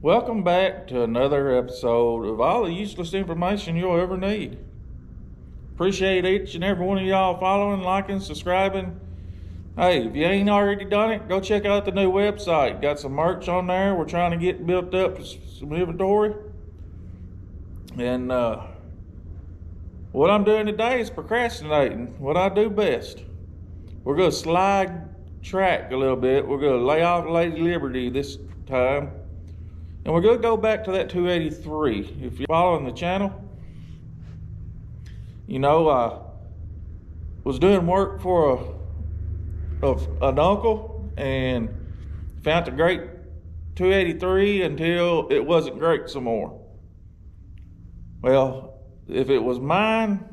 Welcome back to another episode of all the useless information you'll ever need. Appreciate each and every one of y'all following, liking, subscribing. Hey, if you ain't already done it, go check out the new website. Got some merch on there. We're trying to get built up some inventory. And what I'm doing today is procrastinating, what I do best. We're going to slide track a little bit. We're going to lay off Lady Liberty this time. And we're going to go back to that 283. If you're following the channel, you know, I was doing work for an uncle and found a great 283 until it wasn't great some more. Well, if it was mine,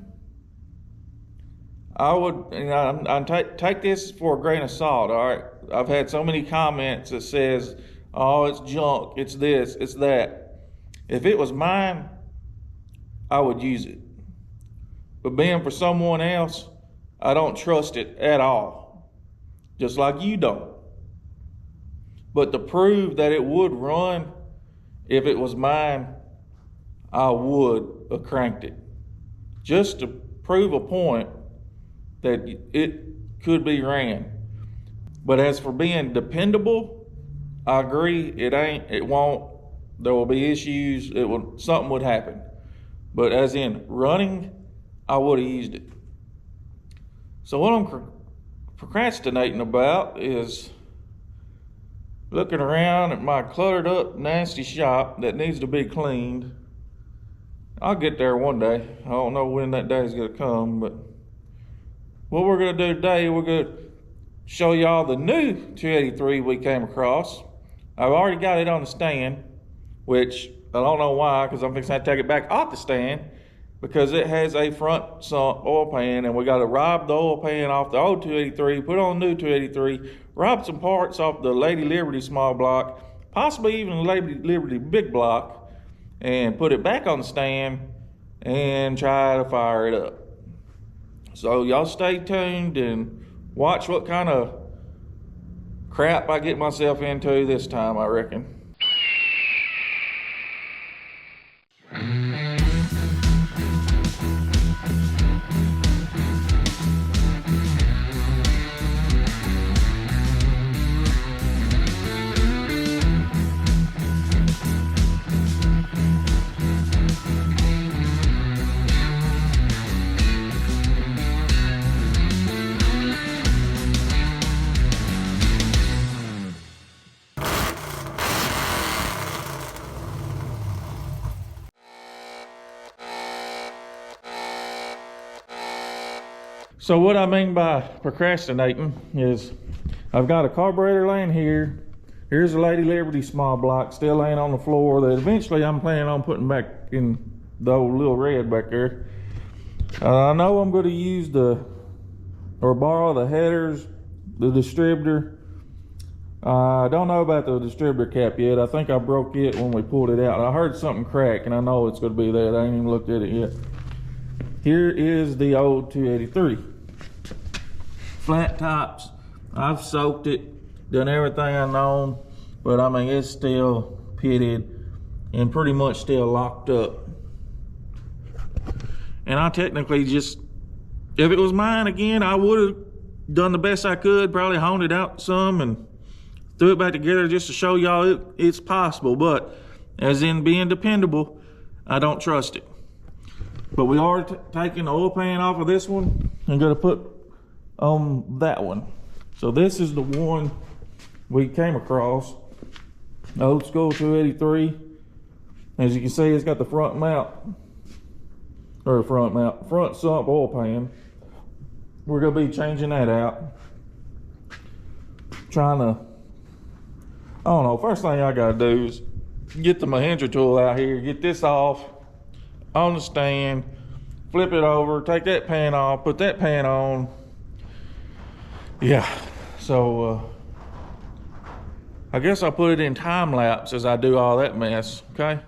I would, I'd take this for a grain of salt, all right? I've had so many comments that says, oh, it's junk, it's this, it's that. If it was mine, I would use it. But being for someone else, I don't trust it at all. Just like you don't. But to prove that it would run, if it was mine, I would have cranked it. Just to prove a point that it could be ran. But as for being dependable, I agree, it won't, there will be issues, something would happen. But as in running, I would have used it. So what I'm procrastinating about is looking around at my cluttered up, nasty shop that needs to be cleaned. I'll get there one day. I don't know when that day is gonna come, but what we're gonna do today, we're gonna show y'all the new 283 we came across. I've already got it on the stand, which I don't know why, because I'm fixing to take it back off the stand, because it has a front sump oil pan, and we got to rob the oil pan off the old 283, put on the new 283, rob some parts off the Lady Liberty small block, possibly even the Lady Liberty big block, and put it back on the stand and try to fire it up. So y'all stay tuned and watch what kind of crap I get myself into this time, I reckon. So what I mean by procrastinating is I've got a carburetor laying here. Here's a Lady Liberty small block still laying on the floor that eventually I'm planning on putting back in the old little red back there. I know I'm going to use borrow the headers, the distributor. I don't know about the distributor cap yet. I think I broke it when we pulled it out. I heard something crack and I know it's going to be there. I ain't even looked at it yet. Here is the old 283. Flat tops. I've soaked it, done everything I know, but I mean it's still pitted and pretty much still locked up. And I technically just, if it was mine again, I would have done the best I could, probably honed it out some and threw it back together just to show y'all it's possible. But as in being dependable, I don't trust it. But we are taking the oil pan off of this one and going to put on that one. So this is the one we came across, old school 283. As you can see, it's got the front sump oil pan. We're going to be changing that out. Trying to, I don't know, first thing I got to do is get the Mahindra tool out here, get this off on the stand, flip it over, take that pan off, put that pan on. Yeah, so I guess I'll put it in time lapse as I do all that mess, okay?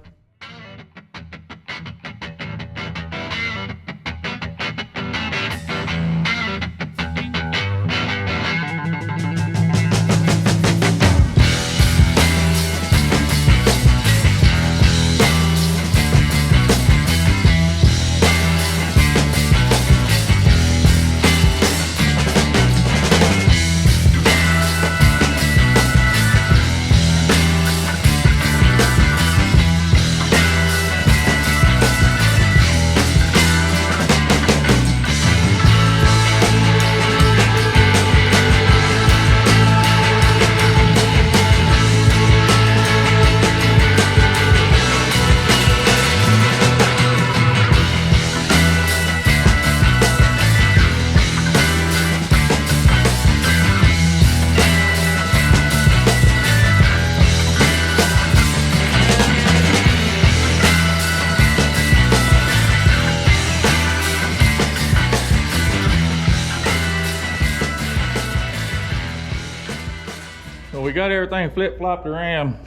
got everything flip-flopped around.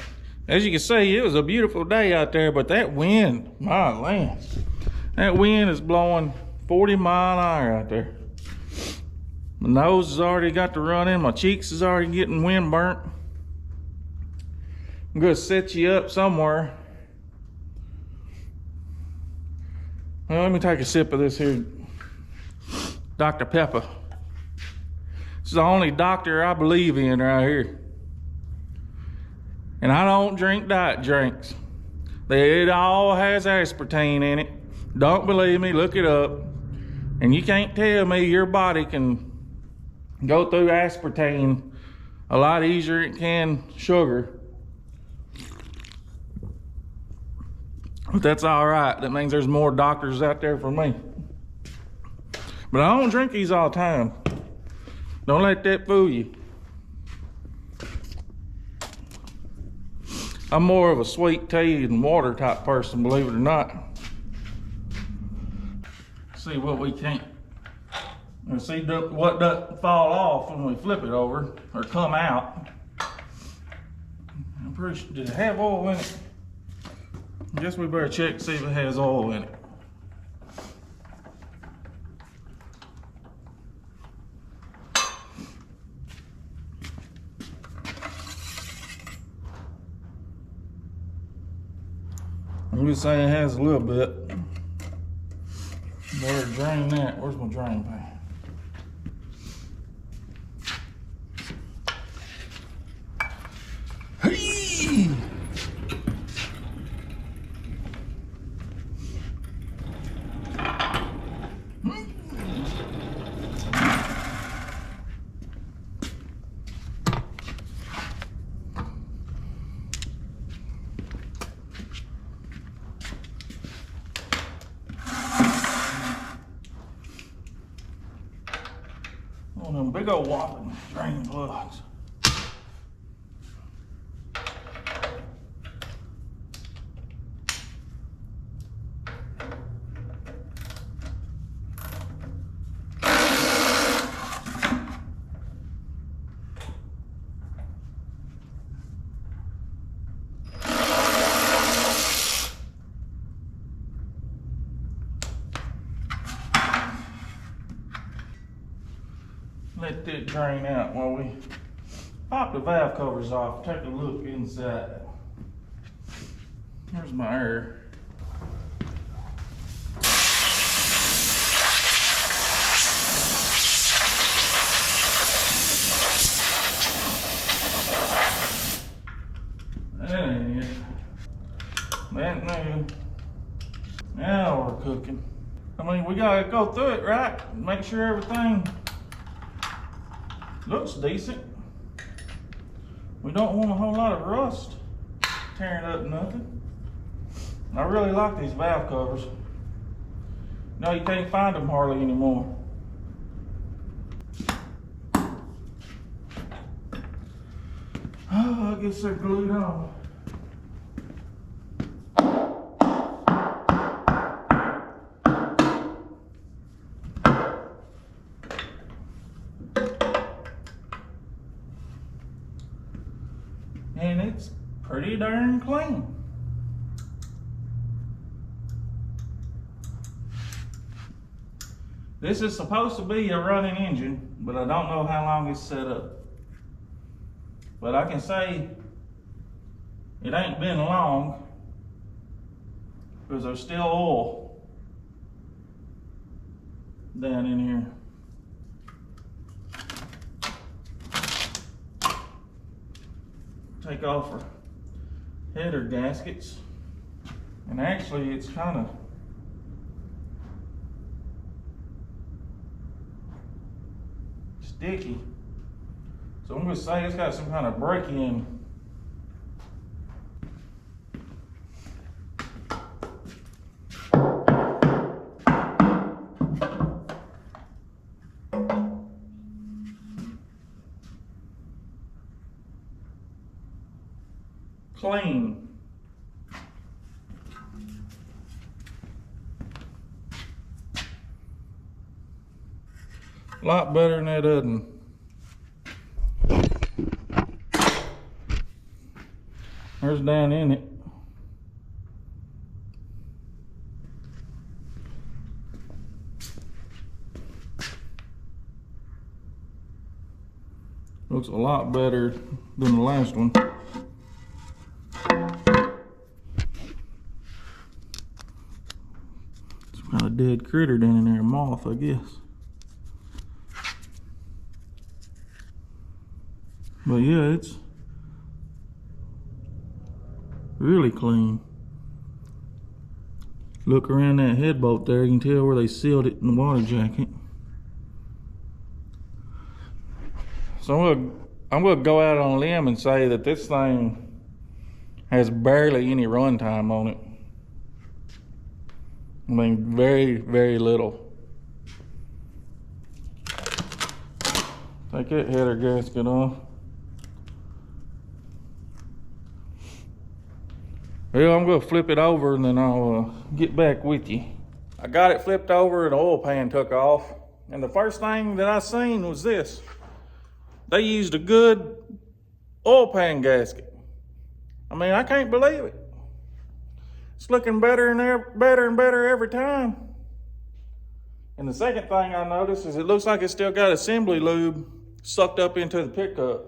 As you can see, it was a beautiful day out there, but that wind, my land, that wind is blowing 40 mile an hour out there. My nose has already got to run in, my cheeks is already getting wind burnt. I'm gonna set you up somewhere. Well, let me take a sip of this here Dr. Pepper. This is the only doctor I believe in right here. And I don't drink diet drinks. It all has aspartame in it. Don't believe me, look it up. And you can't tell me your body can go through aspartame a lot easier than it can sugar. But that's all right. That means there's more doctors out there for me. But I don't drink these all the time. Don't let that fool you. I'm more of a sweet tea and water type person, believe it or not. See what we can't. And see what doesn't fall off when we flip it over or come out. I'm pretty sure, did it have oil in it? I guess we better check to see if it has oil in it. I'm just saying it has a little bit. Better drain that. Where's my drain pan? Hey! One of them big old whopping drain plugs. Let that drain out while we pop the valve covers off. Take a look inside. Here's my air. That ain't it. That new. Now we're cooking. I mean, we gotta go through it, right? Make sure everything looks decent. We don't want a whole lot of rust tearing up nothing. I really like these valve covers. No, you can't find them hardly anymore. Oh, I guess they're glued on. And it's pretty darn clean. This is supposed to be a running engine, but I don't know how long it's set up. But I can say it ain't been long because there's still oil down in here. Take off our header gaskets, and actually it's kind of sticky, so I'm going to say it's got some kind of break-in. Clean. A lot better than that other one. There's down in it. Looks a lot better than the last one. Some kind of dead critter down in there, a moth, I guess. But yeah, it's really clean. Look around that head bolt there, you can tell where they sealed it in the water jacket. So I'm gonna go out on a limb and say that this thing has barely any run time on it. I mean, very, very little. Take that header gasket off. Well, I'm gonna flip it over and then I'll get back with you. I got it flipped over and the oil pan took off. And the first thing that I seen was this. They used a good oil pan gasket. I mean, I can't believe it. It's looking better and better every time. And the second thing I noticed is it looks like it's still got assembly lube sucked up into the pickup.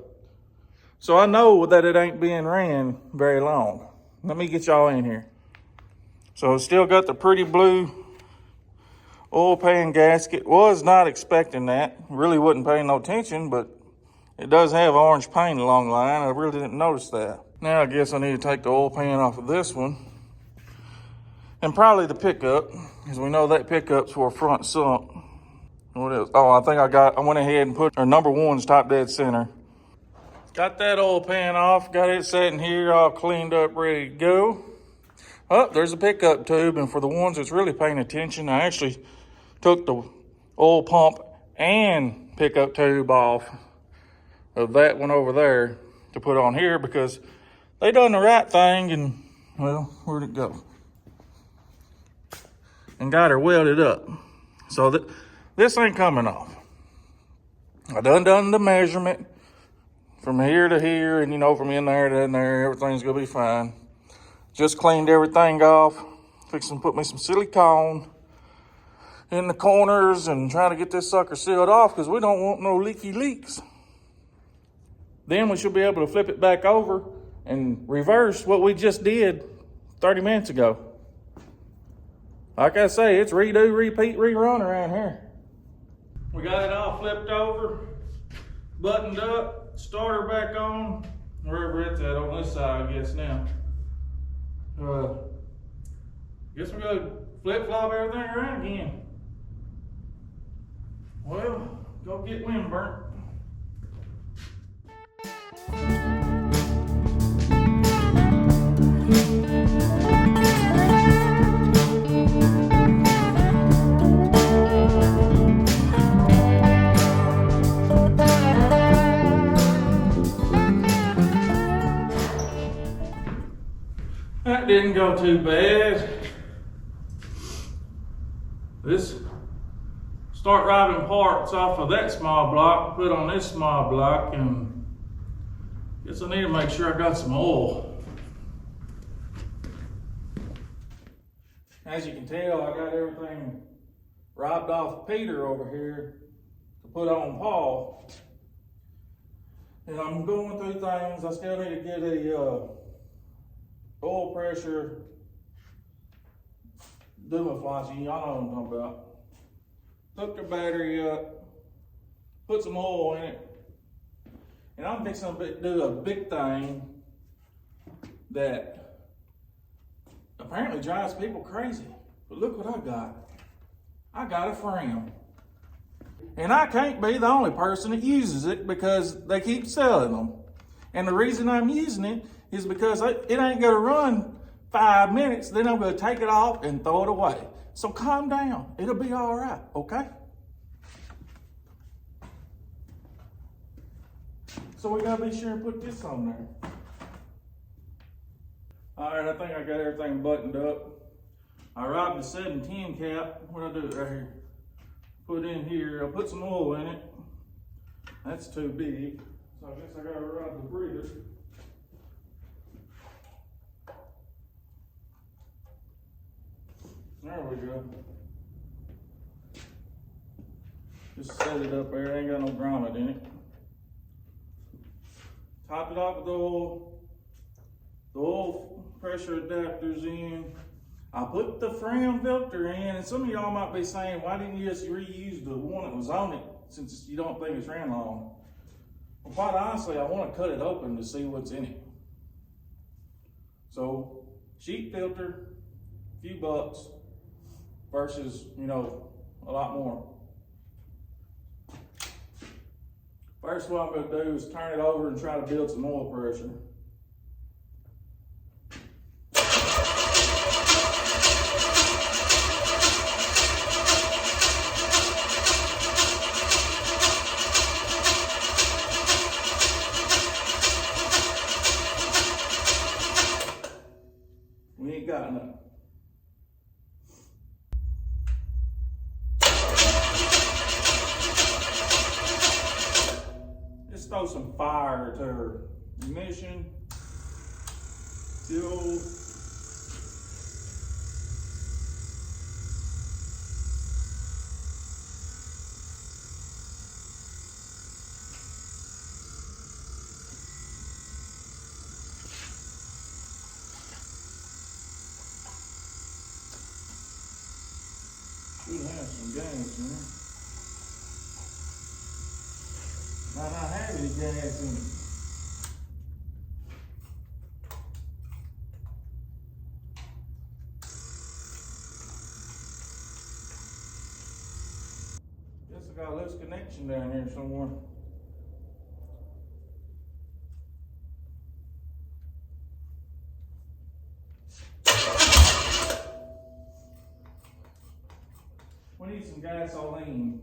So I know that it ain't being ran very long. Let me get y'all in here. So it's still got the pretty blue oil pan gasket. Was not expecting that. Really wasn't paying no attention, but it does have orange paint along the line. I really didn't notice that. Now I guess I need to take the oil pan off of this one. And probably the pickup, because we know that pickup's for a front sump. What else? Oh, I went ahead and put our number one's top dead center. Got that oil pan off, got it sitting here all cleaned up, ready to go. Oh, there's a pickup tube, and for the ones that's really paying attention, I actually took the oil pump and pickup tube off of that one over there to put on here because they done the right thing and, well, where'd it go? And got her welded up. So this ain't coming off. I done the measurement from here to here, and from in there to in there, everything's gonna be fine. Just cleaned everything off. Fixing to put me some silicone in the corners and trying to get this sucker sealed off because we don't want no leaky leaks. Then we should be able to flip it back over and reverse what we just did 30 minutes ago. Like I say, it's redo, repeat, rerun around here. We got it all flipped over, buttoned up. Starter back on, wherever it's at on this side, I guess now. Guess we're gonna flip flop everything around again. Well, go get wind burnt. That didn't go too bad. This start robbing parts off of that small block, put on this small block, and guess I need to make sure I got some oil. As you can tell, I got everything robbed off Peter over here to put on Paul. And I'm going through things. I still need to get a oil pressure Dumaflashi, y'all know what I'm talking about. Hook the battery up, put some oil in it, and I'm fixing to do a big thing that apparently drives people crazy. But look what I got. I got a Fram. And I can't be the only person that uses it because they keep selling them. And the reason I'm using it is because it ain't gonna run 5 minutes, then I'm gonna take it off and throw it away. So calm down, it'll be all right, okay? So we gotta be sure and put this on there. All right, I think I got everything buttoned up. I robbed the 710 cap. What do I do right here? Put in here, I'll put some oil in it. That's too big. So I guess I gotta rob the breather. There we go. Just set it up there, ain't got no grommet in it. Top it off with the oil pressure adapters in. I put the fram filter in, and some of y'all might be saying, why didn't you just reuse the one that was on it since you don't think it's ran long? Well, quite honestly, I want to cut it open to see what's in it. So, cheap filter, a few bucks, versus, you know, a lot more. First, what I'm going to do is turn it over and try to build some oil pressure. We ain't got enough. Just throw some fire to her. Ignition, fuel. Should have some gas in there. Might not have any gas in it. Guess I got a loose connection down here somewhere. We need some gasoline.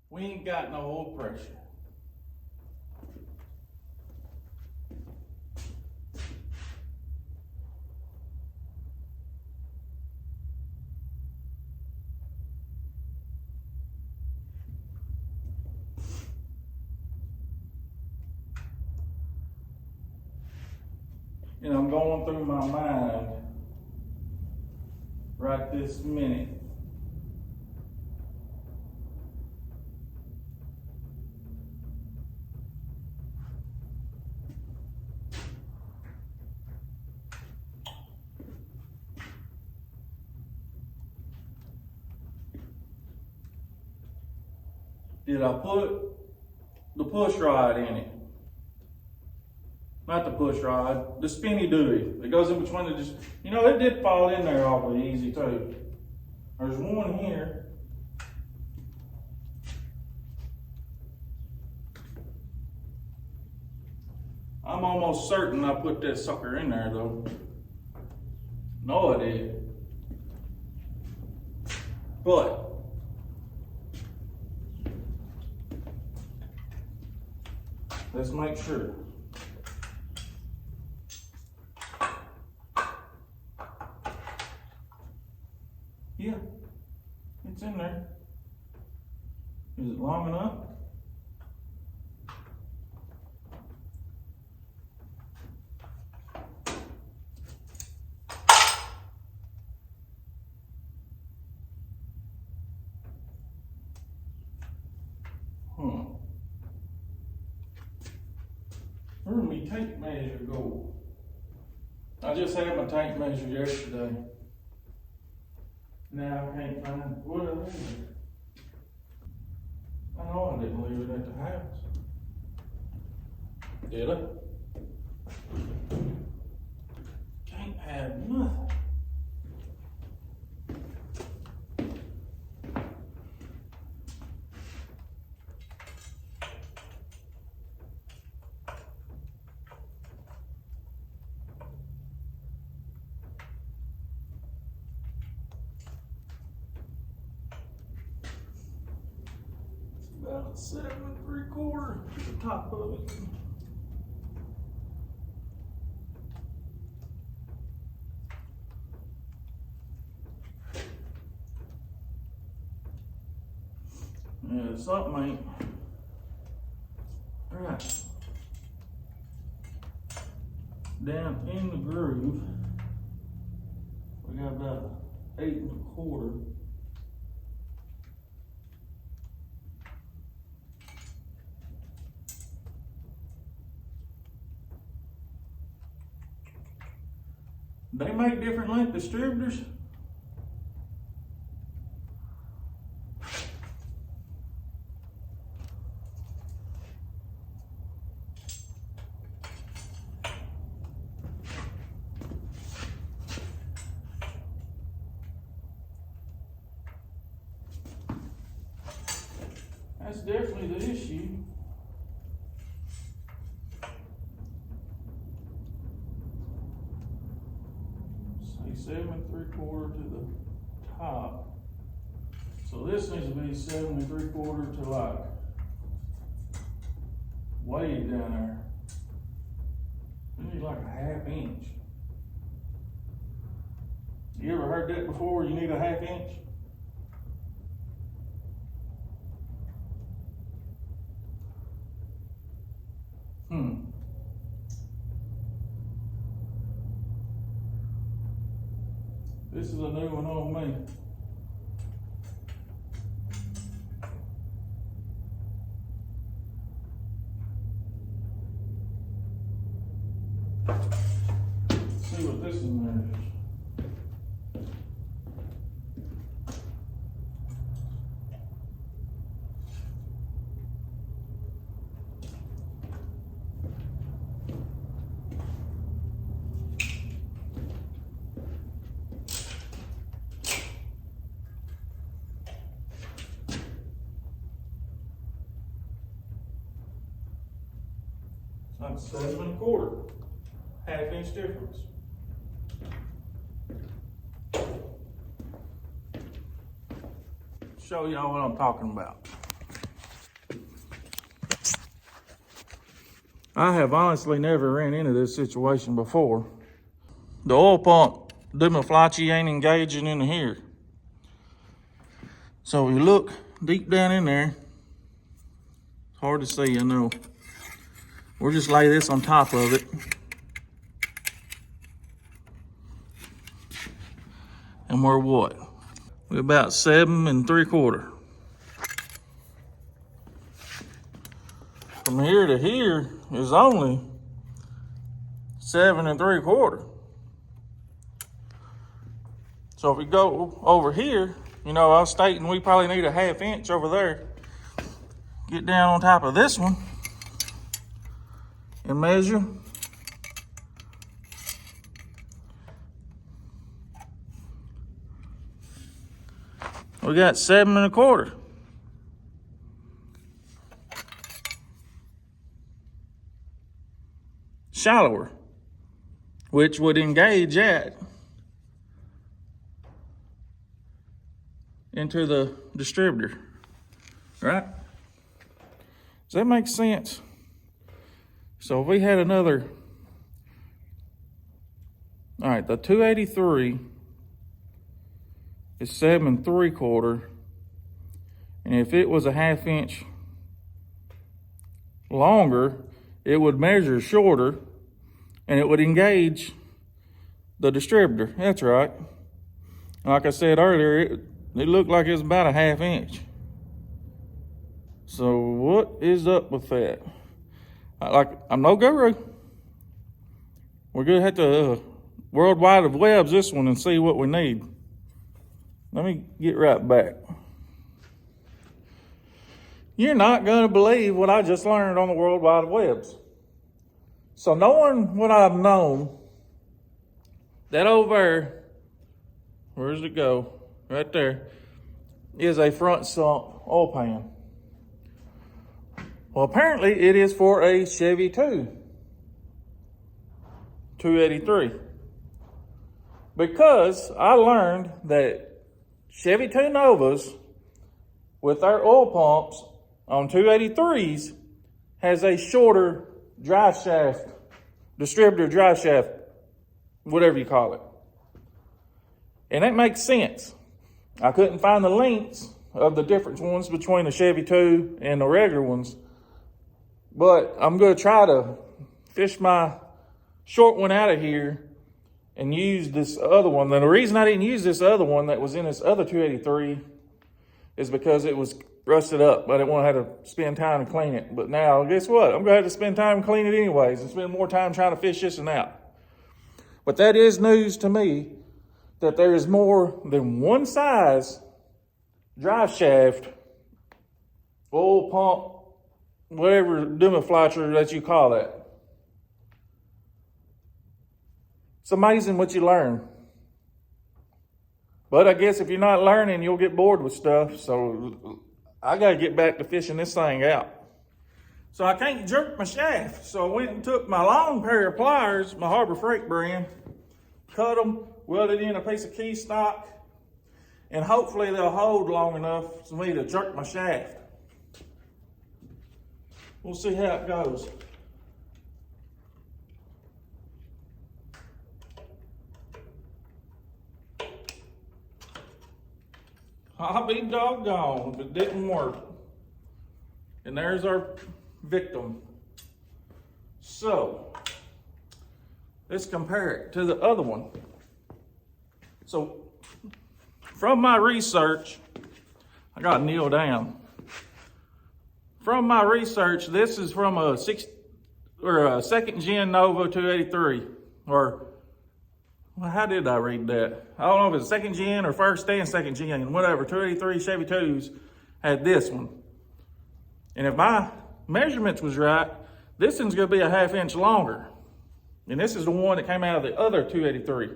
We ain't got no oil pressure. And I'm going through my mind right this minute. Did I put the push rod in it? Not the push rod, the spinny dewey that goes in between the, you know, it did fall in there awfully easy too. There's one here. I'm almost certain I put that sucker in there though. No, I did. But let's make sure. Yeah, it's in there. Is it long enough? Where did my tape measure go? I just had my tape measure yesterday. Now I can't find it. What did I leave? I know I didn't leave it at the house. Did I? Can't have nothing. 7 3/4 to the top of it. Yeah, something ain't right. Down in the groove, we got about 8 1/4. They make different length distributors. That's definitely the issue. Say 7 3/4 to the top. So this needs to be 7 3/4 to like way down there. We need like a 1/2 inch. You ever heard that before? You need a 1/2 inch? This is a new one on me. Let's see what this one measures. Like 7 1/4, 1/2 inch difference. Show y'all what I'm talking about. I have honestly never ran into this situation before. The oil pump, Dumaflachi ain't engaging in here. So we look deep down in there. It's hard to see, I know. We'll just lay this on top of it. And we're what? We're about 7 3/4. From here to here is only 7 3/4. So if we go over here, you know, I was stating we probably need a 1/2 inch over there. Get down on top of this one and measure. We got 7 1/4. Shallower, which would engage that into the distributor, right? Does that make sense? So if we had another, all right, the 283 is 7 3/4, and if it was a 1/2 inch longer, it would measure shorter, and it would engage the distributor. That's right. Like I said earlier, it looked like it was about a 1/2 inch. So what is up with that? I'm no guru. We're gonna have to World Wide of Webs this one and see what we need. Let me get right back. You're not gonna believe what I just learned on the World Wide of Webs. So knowing what I've known, that over there, where does it go? Right there, is a front sump oil pan. Well, apparently it is for a Chevy 283. Because I learned that Chevy 2 Novas with their oil pumps on 283s has a shorter drive shaft, distributor drive shaft, whatever you call it. And that makes sense. I couldn't find the lengths of the different ones between the Chevy 2 and the regular ones, but I'm going to try to fish my short one out of here and use this other one. Now, the reason I didn't use this other one that was in this other 283 is because it was rusted up. I didn't want to have to spend time to clean it. But now, guess what? I'm going to have to spend time to clean it anyways and spend more time trying to fish this one out. But that is news to me that there is more than one size drive shaft, oil pump, whatever dumaflatcher that you call that. It's amazing what you learn. But I guess if you're not learning, you'll get bored with stuff. So I got to get back to fishing this thing out. So I can't jerk my shaft. So I went and took my long pair of pliers, my Harbor Freight brand, cut them, welded in a piece of key stock, and hopefully they'll hold long enough for me to jerk my shaft. We'll see how it goes. I'll be doggone if it didn't work. And there's our victim. So, let's compare it to the other one. So, from my research, I got to kneel down. From my research, this is from a second gen Nova 283, or well, how did I read that? I don't know if it's second gen or first and second gen, whatever. 283 Chevy 2s had this one. And if my measurements was right, this one's going to be a ½ inch longer. And this is the one that came out of the other 283.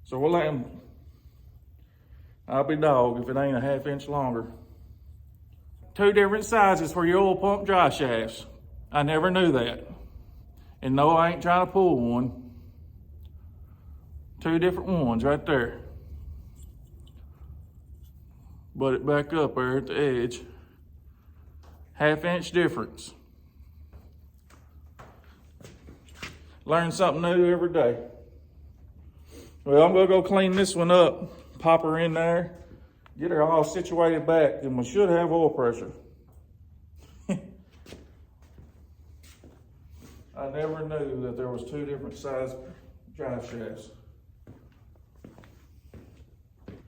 So we'll let him, I'll be dog if it ain't a ½ inch longer. 2 different sizes for your oil pump dry shafts. I never knew that. And no, I ain't trying to pull one. 2 different ones right there. Butt it back up there at the edge. ½ inch difference. Learn something new every day. Well, I'm gonna go clean this one up, pop her in there, get her all situated back, and we should have oil pressure. I never knew that there was 2 different size drive shafts.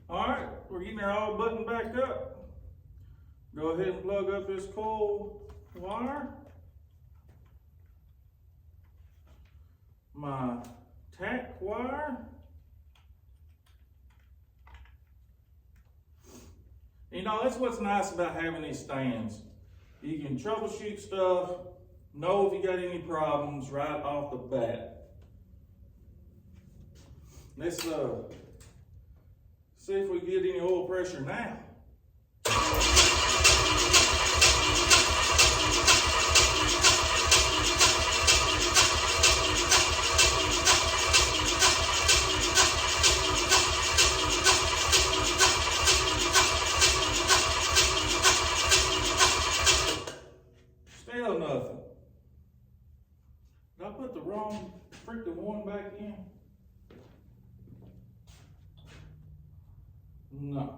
All right, we're getting her all buttoned back up. Go ahead and plug up this coil wire. My tack wire. You know, that's what's nice about having these stands. You can troubleshoot stuff, know if you got any problems right off the bat. Let's see if we get any oil pressure now. Still nothing. Did I put the wrong freaking one back in? No.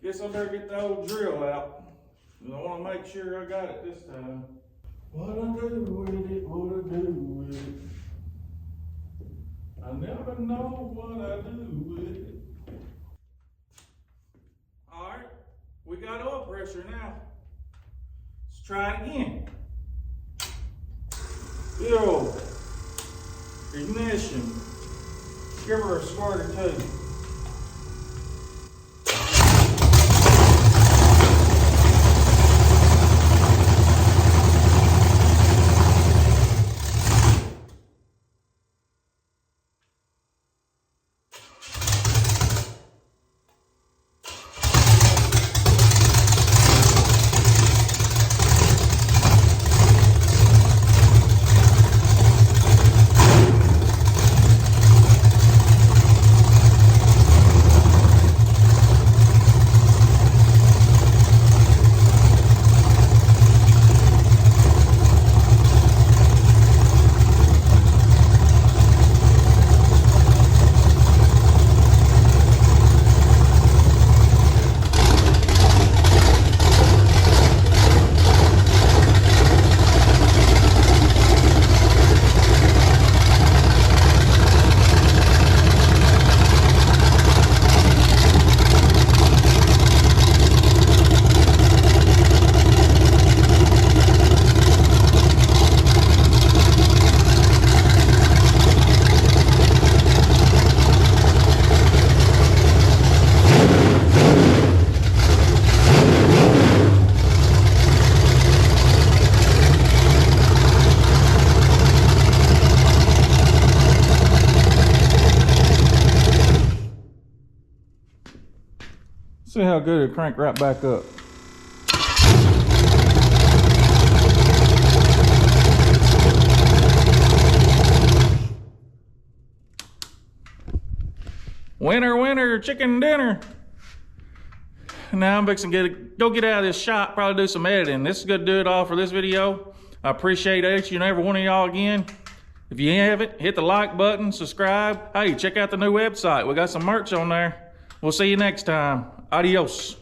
Guess I better get the old drill out. I want to make sure I got it this time. What I do with it, what I do with it. I never know what I do with it. All right, we got oil pressure now. Let's try it again. Yo, ignition. Give her a squirt or 2. See how good it crank right back up. Winner, winner, chicken dinner. Now I'm fixing to go get out of this shop, probably do some editing. This is gonna do it all for this video. I appreciate each and every one of y'all again. If you haven't, hit the like button, subscribe. Hey, check out the new website. We got some merch on there. We'll see you next time. Adios.